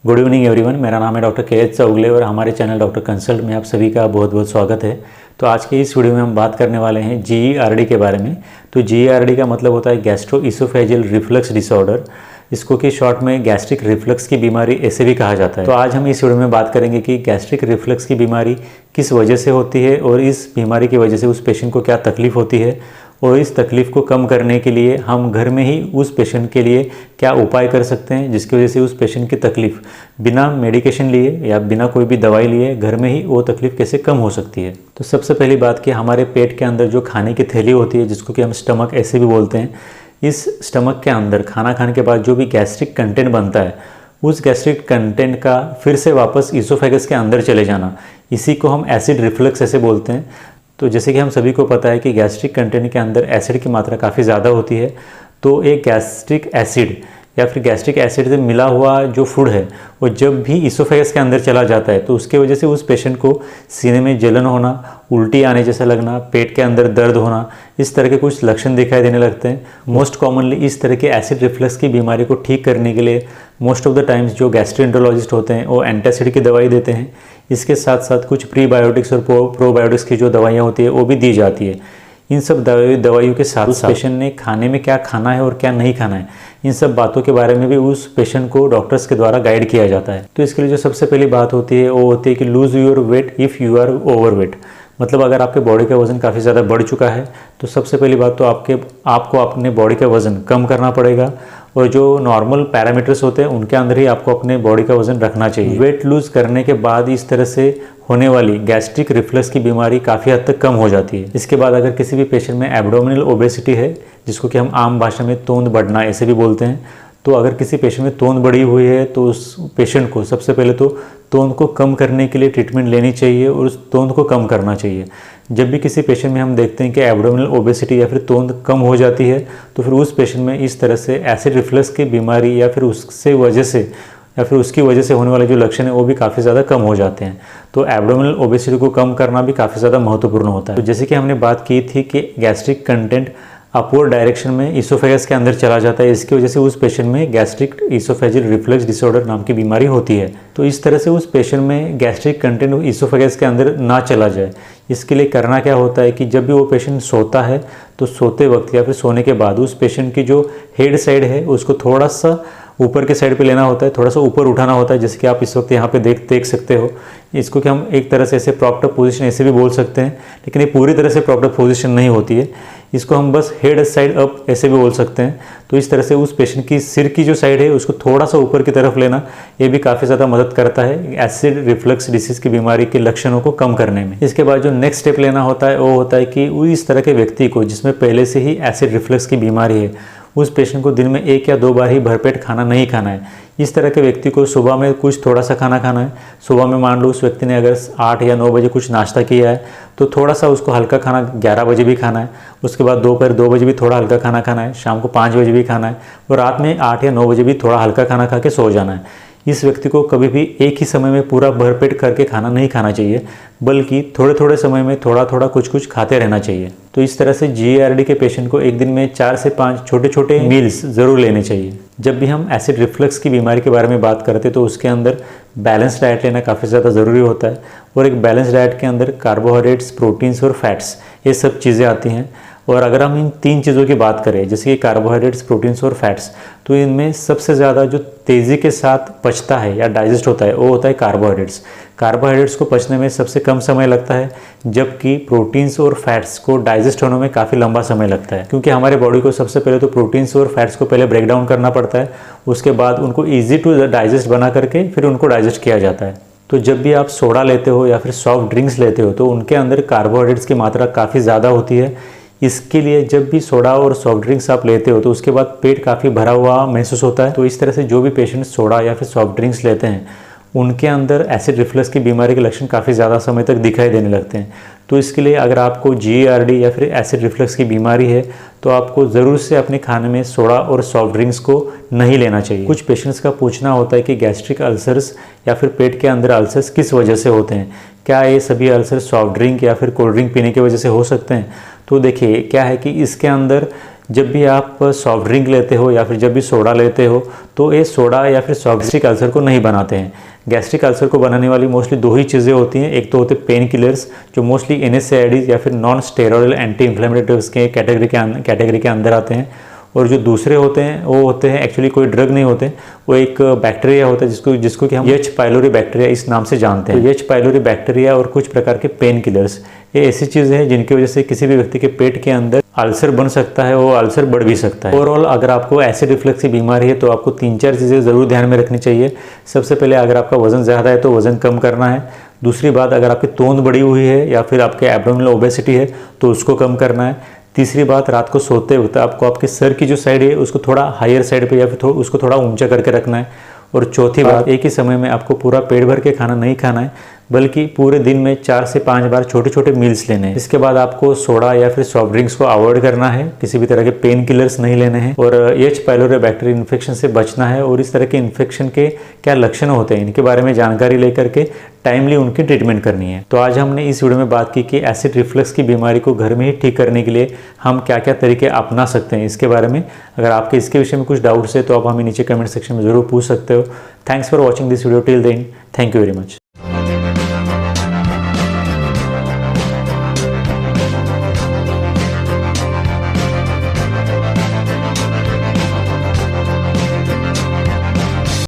Good evening everyone. मेरा नाम है डॉक्टर के.एच. चौगले और हमारे चैनल डॉक्टर कंसल्ट में आप सभी का बहुत बहुत स्वागत है। तो आज के इस वीडियो में हम बात करने वाले हैं GERD के बारे में। तो GERD का मतलब होता है गैस्ट्रो इसोफेजियल रिफ्लक्स डिसऑर्डर, इसको कि शॉर्ट में गैस्ट्रिक रिफ्लक्स की बीमारी ऐसे भी कहा जाता है। तो आज हम इस वीडियो में बात करेंगे कि गैस्ट्रिक रिफ्लक्स की बीमारी किस वजह से होती है और इस बीमारी की वजह से उस पेशेंट को क्या तकलीफ होती है और इस तकलीफ़ को कम करने के लिए हम घर में ही उस पेशेंट के लिए क्या उपाय कर सकते हैं जिसकी वजह से उस पेशेंट की तकलीफ़ बिना मेडिकेशन लिए या बिना कोई भी दवाई लिए घर में ही वो तकलीफ़ कैसे कम हो सकती है। तो सबसे पहली बात कि हमारे पेट के अंदर जो खाने की थैली होती है, जिसको कि हम स्टमक ऐसे भी बोलते हैं, इस स्टमक के अंदर खाना खाने के बाद जो भी गैस्ट्रिक कंटेंट बनता है, उस गैस्ट्रिक कंटेंट का फिर से वापस ईसोफेगस के अंदर चले जाना, इसी को हम एसिड रिफ्लक्स ऐसे बोलते हैं। तो जैसे कि हम सभी को पता है कि गैस्ट्रिक कंटेंट के अंदर एसिड की मात्रा काफ़ी ज़्यादा होती है। तो एक गैस्ट्रिक एसिड या फिर गैस्ट्रिक एसिड से मिला हुआ जो फूड है वो जब भी इसोफेगस के अंदर चला जाता है तो उसके वजह से उस पेशेंट को सीने में जलन होना, उल्टी आने जैसा लगना, पेट के अंदर दर्द होना, इस तरह के कुछ लक्षण दिखाई देने लगते हैं। मोस्ट कॉमनली इस तरह के एसिड रिफ्लक्स की बीमारी को ठीक करने के लिए मोस्ट ऑफ द टाइम्स जो गैस्ट्रोएंटरोलॉजिस्ट होते हैं वो एंटासिड की दवाई देते हैं। इसके साथ साथ कुछ प्रीबायोटिक्स और प्रोबायोटिक्स की जो दवाइयाँ होती है वो भी दी जाती है। इन सब दवाइयों के साथ साथ पेशेंट ने खाने में क्या खाना है और क्या नहीं खाना है, इन सब बातों के बारे में भी उस पेशेंट को डॉक्टर्स के द्वारा गाइड किया जाता है। तो इसके लिए जो सबसे पहली बात होती है वो होती है कि lose your weight if you are overweight. मतलब अगर आपके बॉडी का वज़न काफ़ी ज़्यादा बढ़ चुका है तो सबसे पहली बात तो आपको अपने बॉडी का वज़न कम करना पड़ेगा और जो नॉर्मल पैरामीटर्स होते हैं उनके अंदर ही आपको अपने बॉडी का वज़न रखना चाहिए। वेट लूज़ करने के बाद इस तरह से होने वाली गैस्ट्रिक रिफ्लक्स की बीमारी काफ़ी हद तक कम हो जाती है। इसके बाद अगर किसी भी पेशेंट में एब्डोमिनल ओबेसिटी है, जिसको कि हम आम भाषा में तोंद बढ़ना ऐसे भी बोलते हैं, तो अगर किसी पेशेंट में तोंद बढ़ी हुई है तो उस पेशेंट को सबसे पहले तो तोंद को कम करने के लिए ट्रीटमेंट लेनी चाहिए और उस तोंद को कम करना चाहिए। जब भी किसी पेशेंट में हम देखते हैं कि एब्डोमिनल ओबेसिटी या फिर तोंद कम हो जाती है तो फिर उस पेशेंट में इस तरह से एसिड रिफ्लक्स की बीमारी या फिर उसकी वजह से होने वाले जो लक्षण है वो भी काफ़ी ज़्यादा कम हो जाते हैं। तो एब्डोमिनल ओबेसिटी को कम करना भी काफ़ी ज़्यादा महत्वपूर्ण होता है। तो जैसे कि हमने बात की थी कि गैस्ट्रिक कंटेंट अपवर्ड डायरेक्शन में इसोफेगस के अंदर चला जाता है, इसकी वजह से उस पेशेंट में गैस्ट्रिक इसोफेजियल रिफ्लक्स डिसऑर्डर नाम की बीमारी होती है। तो इस तरह से उस पेशेंट में गैस्ट्रिक कंटेंट इसोफेगस के अंदर ना चला जाए, इसके लिए करना क्या होता है कि जब भी वो पेशेंट सोता है तो सोते वक्त या फिर सोने के बाद उस पेशेंट की जो हेड साइड है उसको थोड़ा सा ऊपर के साइड पे लेना होता है, थोड़ा सा ऊपर उठाना होता है, जैसे कि आप इस वक्त यहाँ पे देख सकते हो। इसको कि हम एक तरह से ऐसे प्रॉपर पोजीशन ऐसे भी बोल सकते हैं, लेकिन ये पूरी तरह से प्रॉपर पोजीशन नहीं होती है। इसको हम बस हेड साइड अप ऐसे भी बोल सकते हैं। तो इस तरह से उस पेशेंट की सिर की जो साइड है उसको थोड़ा सा ऊपर की तरफ लेना, ये भी काफ़ी ज़्यादा मदद करता है एसिड रिफ्लक्स डिसीज़ की बीमारी के लक्षणों को कम करने में। इसके बाद जो नेक्स्ट स्टेप लेना होता है वो होता है कि इस तरह के व्यक्ति को जिसमें पहले से ही एसिड रिफ्लक्स की बीमारी है, उस पेशेंट को दिन में 1 या 2 बार ही भरपेट खाना नहीं खाना है। इस तरह के व्यक्ति को सुबह में कुछ थोड़ा सा खाना खाना है। सुबह में मान लो उस व्यक्ति ने अगर 8 या 9 बजे कुछ नाश्ता किया है तो थोड़ा सा उसको हल्का खाना 11 बजे भी खाना है। उसके बाद दोपहर 2 बजे भी थोड़ा हल्का खाना खाना है, शाम को 5 बजे भी खाना है और रात में 8 या 9 बजे भी थोड़ा हल्का खाना खा के सो जाना है। इस व्यक्ति को कभी भी एक ही समय में पूरा भरपेट करके खाना नहीं खाना चाहिए, बल्कि थोड़े थोड़े समय में थोड़ा थोड़ा कुछ खाते रहना चाहिए। तो इस तरह से GERD के पेशेंट को एक दिन में 4 से 5 छोटे छोटे मील्स ज़रूर लेने चाहिए। जब भी हम एसिड रिफ्लक्स की बीमारी के बारे में बात करते हैं तो उसके अंदर बैलेंस डाइट लेना काफ़ी ज़्यादा ज़रूरी होता है और एक बैलेंस डाइट के अंदर कार्बोहाइड्रेट्स, प्रोटीन्स और फैट्स, ये सब चीज़ें आती हैं। और अगर हम इन 3 चीज़ों की बात करें, जैसे कि कार्बोहाइड्रेट्स, प्रोटीन्स और फैट्स, तो इनमें सबसे ज़्यादा जो तेज़ी के साथ पचता है या डाइजेस्ट होता है वो होता है कार्बोहाइड्रेट्स। कार्बोहाइड्रेट्स को पचने में सबसे कम समय लगता है, जबकि प्रोटीन्स और फैट्स को डाइजेस्ट होने में काफ़ी लंबा समय लगता है, क्योंकि हमारे बॉडी को सबसे पहले तो प्रोटीन्स और फैट्स को पहले ब्रेक डाउन करना पड़ता है, उसके बाद उनको ईजी टू डाइजेस्ट बना करके फिर उनको डाइजेस्ट किया जाता है। तो जब भी आप सोडा लेते हो या फिर सॉफ्ट ड्रिंक्स लेते हो तो उनके अंदर कार्बोहाइड्रेट्स की मात्रा काफ़ी ज़्यादा होती है। इसके लिए जब भी सोडा और सॉफ्ट ड्रिंक्स आप लेते हो तो उसके बाद पेट काफ़ी भरा हुआ महसूस होता है। तो इस तरह से जो भी पेशेंट सोडा या फिर सॉफ्ट ड्रिंक्स लेते हैं उनके अंदर एसिड रिफ्लक्स की बीमारी के लक्षण काफ़ी ज़्यादा समय तक दिखाई देने लगते हैं। तो इसके लिए अगर आपको GERD या फिर एसिड रिफ्लक्स की बीमारी है तो आपको ज़रूर से अपने खाने में सोडा और सॉफ्ट ड्रिंक्स को नहीं लेना चाहिए। कुछ पेशेंट्स का पूछना होता है कि गैस्ट्रिक अल्सर्स या फिर पेट के अंदर अल्सर्स किस वजह से होते हैं, क्या ये सभी अल्सर सॉफ्ट ड्रिंक या फिर कोल्ड ड्रिंक पीने की वजह से हो सकते हैं? तो देखिए क्या है कि इसके अंदर जब भी आप सॉफ्ट ड्रिंक लेते हो या फिर जब भी सोडा लेते हो तो ये सोडा या फिर सॉफ्ट गैस्ट्रिक अल्सर को नहीं बनाते हैं। गैस्ट्रिक अल्सर को बनाने वाली मोस्टली दो ही चीज़ें होती हैं। एक तो होते हैं पेन किलर्स जो मोस्टली NSAIDs या फिर नॉन स्टेरॉयडल एंटी इन्फ्लेमेटरीज के कैटेगरी के अंदर आते हैं। और जो दूसरे होते हैं वो होते हैं एक्चुअली कोई ड्रग नहीं होते, वो एक बैक्टीरिया होता है जिसको कि हम एच पाइलोरी बैक्टीरिया इस नाम से जानते हैं। एच पाइलोरी बैक्टीरिया और कुछ प्रकार के पेन किलर्स ये ऐसी चीज़ें हैं जिनकी वजह से किसी भी व्यक्ति के पेट के अंदर अल्सर बन सकता है, वो अल्सर बढ़ भी सकता है। ओवरऑल अगर आपको एसिड रिफ्लक्स की बीमारी है तो आपको 3-4 चीज़ें ज़रूर ध्यान में रखनी चाहिए। सबसे पहले अगर आपका वजन ज़्यादा है तो वजन कम करना है। दूसरी बात, अगर आपकी तोंद बढ़ी हुई है या फिर आपके एब्डोमिनल ओबेसिटी है तो उसको कम करना है। तीसरी बात, रात को सोते वक्त आपको आपके सर की जो साइड है उसको थोड़ा हायर साइड पे या फिर उसको थोड़ा ऊंचा करके रखना है। और चौथी बात, एक ही समय में आपको पूरा पेट भर के खाना नहीं खाना है, बल्कि पूरे दिन में 4 से 5 बार छोटे छोटे मील्स लेने हैं। इसके बाद आपको सोडा या फिर सॉफ्ट ड्रिंक्स को अवॉइड करना है, किसी भी तरह के पेन किलर्स नहीं लेने हैं और एच पाइलोरी बैक्टीरियल इन्फेक्शन से बचना है। और इस तरह के इन्फेक्शन के क्या लक्षण होते हैं इनके बारे में जानकारी लेकर के टाइमली उनकी ट्रीटमेंट करनी है। तो आज हमने इस वीडियो में बात की कि एसिड रिफ्लक्स की बीमारी को घर में ही ठीक करने के लिए हम क्या क्या तरीके अपना सकते हैं इसके बारे में। अगर आपके इसके विषय में कुछ डाउट्स है तो आप हमें नीचे कमेंट सेक्शन में ज़रूर पूछ सकते हो। Thanks for watching this video till then, thank you very much.